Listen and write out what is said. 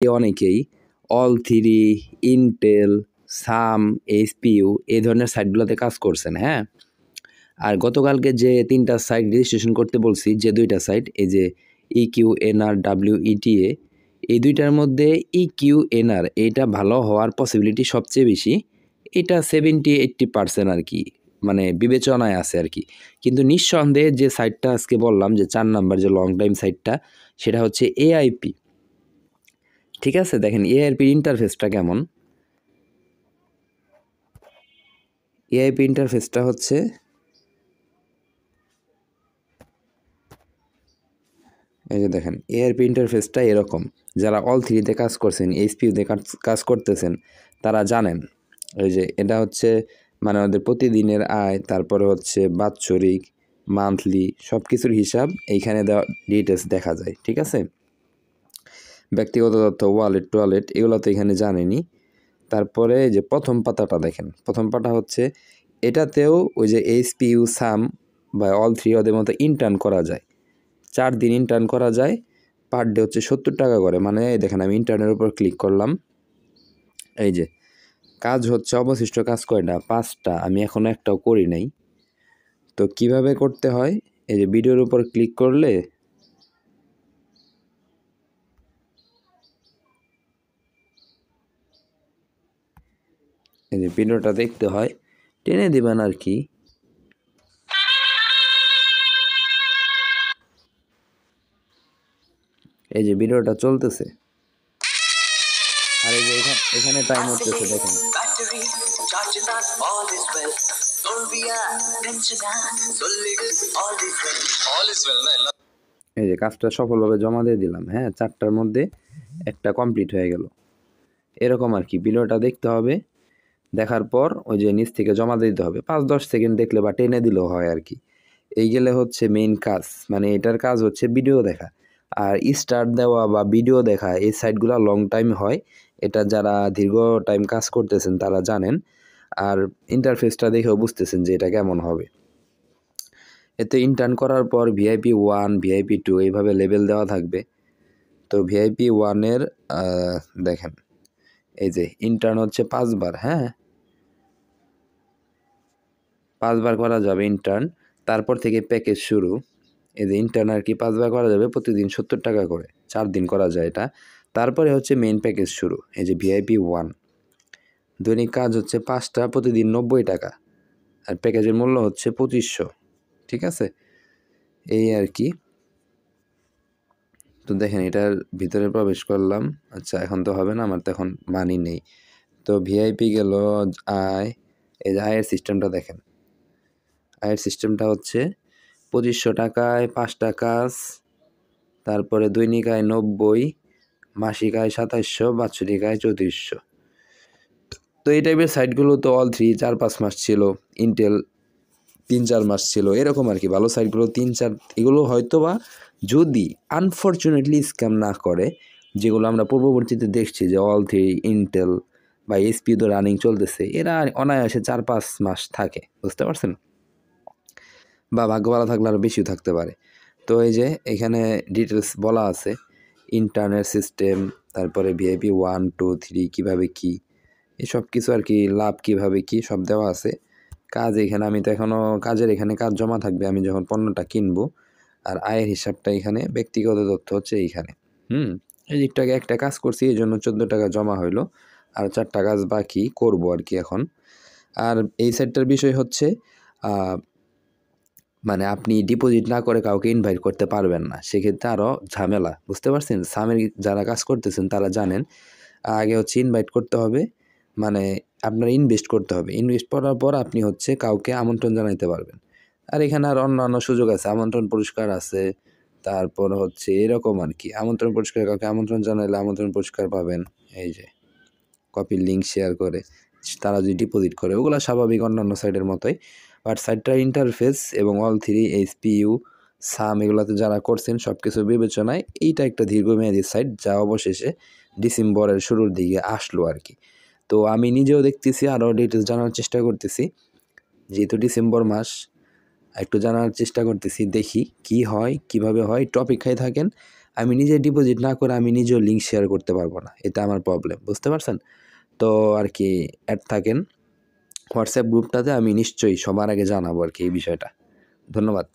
অনেকেই all3, Intel, সাম, এইচপিইউ এই ধরনের সাইটগুলোতে কাজ করছেন, হ্যাঁ। আর গতকালকে যে 3টা সাইট রেজিস্ট্রেশন করতে বলছি, যে 2টা সাইট, এই যে EQNRWETA, এই 2টার মধ্যে EQNR এইটা ভালো হওয়ার পসিবিলিটি সবচেয়ে বেশি। এটা 70-80% আর কি, মানে বিবেচনায় আছে আর কি। কিন্তু নিঃসন্দেহে যে সাইটটা আজকে বললাম যে 4 নাম্বার যে লং টাইম সাইটটা, সেটা হচ্ছে এআইপি। ঠিক আছে, দেখেন এআইপির ইন্টারফেসটা কেমন। এআইপি ইন্টারফেসটা হচ্ছে এই যে দেখেন, এআইপি ইন্টারফেসটা এরকম। যারা all3-তে কাজ করছেন, এইচপিইউতে কাজ করতেছেন, তারা জানেন। এই যে এটা হচ্ছে মানে ওদের প্রতিদিনের আয়, তারপরে হচ্ছে বাৎসরিক, মান্থলি সব কিছুর হিসাব এইখানে দেওয়া ডিটেলস দেখা যায়। ঠিক আছে, ব্যক্তিগত তথ্য, ওয়ালেট এগুলো তো এখানে জানেনি। তারপরে যে প্রথম পাতাটা দেখেন, প্রথম পাতা হচ্ছে এটাতেও ওই যে এইচপিইউ, সাম বা all3 ওদের মতো ইন্টার্ন করা যায়। 4 দিন ইন্টার্ন করা যায়, পার ডে হচ্ছে 70 টাকা করে। মানে দেখেন আমি ইন্টার্নের উপর ক্লিক করলাম, এই যে কাজ হচ্ছে, অবশিষ্ট কাজ কয়টা, 5টা, আমি এখনো একটাও করি নাই। তো কিভাবে করতে হয়, এই যে ভিডিওর উপর ক্লিক করলে এই যে ভিডিওটা দেখতে হয়, টেনে দিবেন আর কি। এই যে ভিডিওটা চলতেছে, আর এই যে এখানে টাইম হচ্ছে দেখেন। এই যে কাজটা সফলভাবে জমা দিয়ে দিলাম, হ্যাঁ, 4টার মধ্যে একটা কমপ্লিট হয়ে গেল। এরকম আর কি, ভিডিওটা দেখতে হবে, দেখার পর ওই যে নিচ থেকে জমা দিতে হবে। 5-10 সেকেন্ড দেখলে বা টেনে দিলেও হয় আর কি। এই গেলে হচ্ছে মেইন কাজ, মানে এটার কাজ হচ্ছে ভিডিও দেখা আর স্টার্ট দেওয়া বা ভিডিও দেখা। এই সাইটগুলো লং টাইম হয়, এটা যারা দীর্ঘ টাইম কাজ করতেছেন তারা জানেন। আর ইন্টারফেসটা দেখেও বুঝতেছেন যে এটা কেমন হবে। এতে ইন্টার্ন করার পর ভিআইপি 1, ভিআইপি 2 এইভাবে লেভেল দেওয়া থাকবে। তো ভিআইপি 1-এর দেখেন, এই যে ইন্টার্ন হচ্ছে 5 বার, হ্যাঁ, 5 বার করা যাবে ইন্টার্ন। তারপর থেকে প্যাকেজ শুরু। এই যে ইন্টার্ন আর কি 5 বার করা যাবে, প্রতিদিন 70 টাকা করে, 4 দিন করা যায় এটা। তারপরে হচ্ছে মেইন প্যাকেজ শুরু, এই যে ভিআইপি 1, দৈনিক কাজ হচ্ছে 5টা, প্রতিদিন 90 টাকা, আর প্যাকেজের মূল্য হচ্ছে 2500। ঠিক আছে, এই আর কি। তো দেখেন এটার ভিতরে প্রবেশ করলাম। আচ্ছা, এখন তো হবে না, আমার তো এখন মানি নেই। তো ভিআইপি গেল আয়, এই যে আয়ের সিস্টেমটা দেখেন। আয়ের সিস্টেমটা হচ্ছে 2500 টাকায় 5টা কাজ, তারপরে দৈনিক আয় 90, মাসিক আয় 2700, বাৎসরিক আয় 3400। তো এই টাইপের সাইটগুলো তো all3 4-5 মাস ছিল, ইন্টেল 3-4 মাস ছিল, এরকম আর কি। ভালো সাইটগুলো 3-4, এগুলো হয়তো বা যদি আনফরচুনেটলি স্ক্যাম না করে, যেগুলো আমরা পূর্ববর্তীতে দেখছি যে all3, ইন্টেল বা এইচপি তো রানিং চলতেছে, এরা অনায়াসে 4-5 মাস থাকে, বুঝতে পারছেন, বা ভাগ্য ভালো থাকলে আরও বেশিও থাকতে পারে। তো এই যে এখানে ডিটেলস বলা আছে, ইন্টারনেট সিস্টেম, তারপরে ভিআইপি 1, 2, 3 কীভাবে কী, এসব কিছু আর কি, লাভ কীভাবে কী সব দেওয়া আছে। কাজ এখানে আমি তো এখনও কাজের এখানে কাজ জমা থাকবে আমি যখন পণ্যটা কিনবো। আর আয়ের হিসাবটা এখানে, ব্যক্তিগত তথ্য হচ্ছে এইখানে। এই একটাকে একটা কাজ করছি, এই জন্য 14 টাকা জমা হইলো, আর 4টা কাজ বাকি করব আর কি এখন। আর এই সাইটটার বিষয় হচ্ছে মানে আপনি ডিপোজিট না করে কাউকে ইনভাইট করতে পারবেন না, সেক্ষেত্রে আরও ঝামেলা, বুঝতে পারছেন। সামের যারা কাজ করতেছেন তারা জানেন। আগে হচ্ছে ইনভাইট করতে হবে, মানে আপনার ইনভেস্ট করতে হবে, ইনভেস্ট করার পর আপনি হচ্ছে কাউকে আমন্ত্রণ জানাইতে পারবেন। আর এখানে আর অন্যান্য সুযোগ আছে, আমন্ত্রণ পুরস্কার আছে, তারপর হচ্ছে এরকম আর কি। আমন্ত্রণ পুরস্কার, কাউকে আমন্ত্রণ জানাইলে আমন্ত্রণ পুরস্কার পাবেন। এই যে কপির লিঙ্ক শেয়ার করে তারা যদি ডিপোজিট করে, ওগুলো স্বাভাবিক অন্যান্য সাইটের মতোই। বাট সাইটটার ইন্টারফেস এবং all3, এইচপিইউ, সাম এগুলোতে যারা করছেন সব কিছু বিবেচনায় এইটা একটা দীর্ঘমেয়াদী সাইট, যা অবশেষে ডিসেম্বরের শুরুর দিকে আসলো আর কি। তো আমি নিজেও দেখতেছি, আরও ডিটেলস জানার চেষ্টা করতেছি, যেহেতু ডিসেম্বর মাস, একটু জানার চেষ্টা করতেছি, দেখি কি হয়, কিভাবে হয়। টপিক খাই থাকেন, আমি নিজে ডিপোজিট না করে আমি নিজেও লিঙ্ক শেয়ার করতে পারবো না, এটা আমার প্রবলেম, বুঝতে পারছেন? তো আর কি অ্যাড থাকেন হোয়াটসঅ্যাপ গ্রুপটাতে, আমি নিশ্চয়ই সবার আগে জানাবো আর কি এই বিষয়টা। ধন্যবাদ।